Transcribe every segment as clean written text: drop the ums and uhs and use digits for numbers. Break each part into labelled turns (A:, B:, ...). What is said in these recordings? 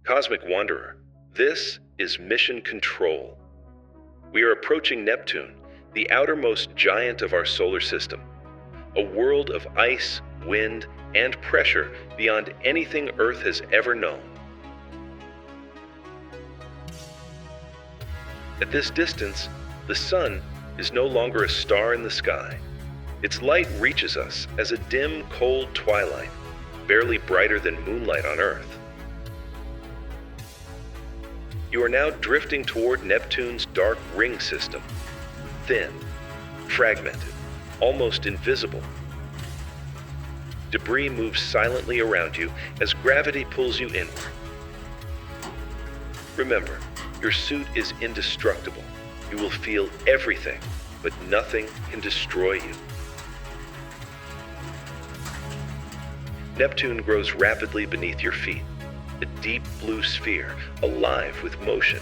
A: Cosmic Wanderer, this is Mission Control. We are approaching Neptune, the outermost giant of our solar system, a world of ice, wind, and pressure beyond anything Earth has ever known. At this distance, the Sun is no longer a star in the sky. Its light reaches us as a dim, cold twilight, barely brighter than moonlight on Earth. You are now drifting toward Neptune's dark ring system, thin, fragmented, almost invisible. Debris moves silently around you as gravity pulls you inward. Remember, your suit is indestructible. You will feel everything, but nothing can destroy you. Neptune grows rapidly beneath your feet, a deep blue sphere, alive with motion.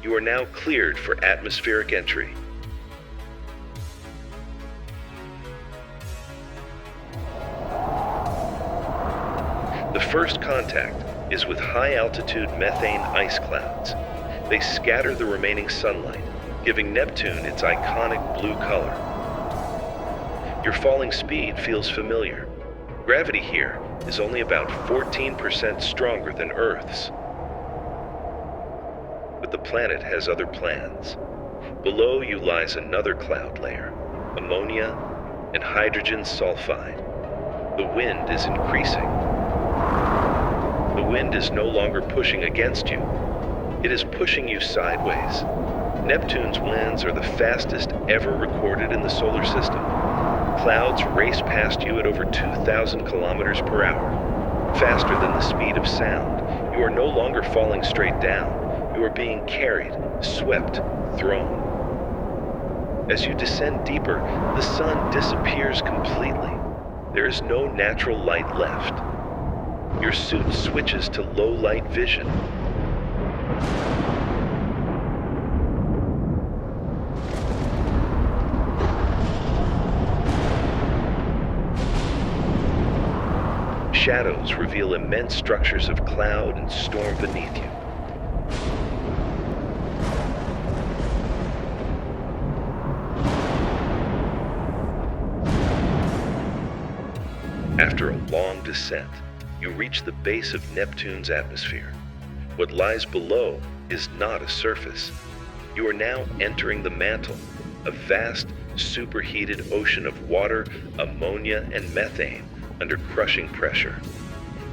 A: You are now cleared for atmospheric entry. The first contact is with high-altitude methane ice clouds. They scatter the remaining sunlight, giving Neptune its iconic blue color. Your falling speed feels familiar. Gravity here is only about 14% stronger than Earth's. But the planet has other plans. Below you lies another cloud layer, ammonia and hydrogen sulfide. The wind is increasing. The wind is no longer pushing against you. It is pushing you sideways. Neptune's winds are the fastest ever recorded in the solar system. Clouds race past you at over 2,000 kilometers per hour, faster than the speed of sound. You are no longer falling straight down. You are being carried, swept, thrown. As you descend deeper, the sun disappears completely. There is no natural light left. Your suit switches to low-light vision. Shadows reveal immense structures of cloud and storm beneath you. After a long descent, you reach the base of Neptune's atmosphere. What lies below is not a surface. You are now entering the Mantle, a vast, superheated ocean of water, ammonia, and methane under crushing pressure.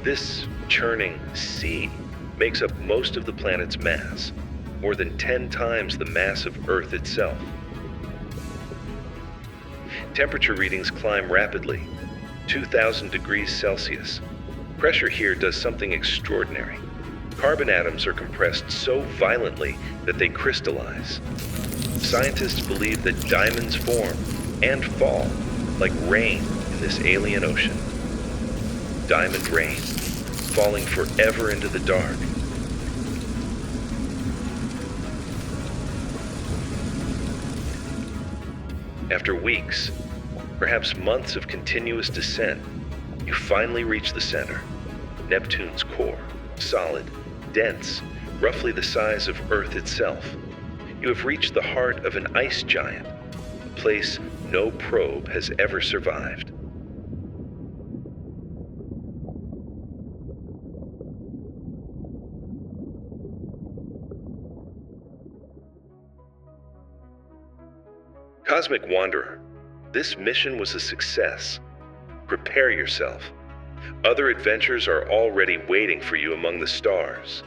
A: This churning sea makes up most of the planet's mass, more than 10 times the mass of Earth itself. Temperature readings climb rapidly, 2,000 degrees Celsius. Pressure here does something extraordinary. Carbon atoms are compressed so violently that they crystallize. Scientists believe that diamonds form and fall like rain in this alien ocean. Diamond rain, falling forever into the dark. After weeks, perhaps months of continuous descent, you finally reach the center, Neptune's core, solid, dense, roughly the size of Earth itself. You have reached the heart of an ice giant, a place no probe has ever survived. Cosmic Wanderer, this mission was a success. Prepare yourself. Other adventures are already waiting for you among the stars.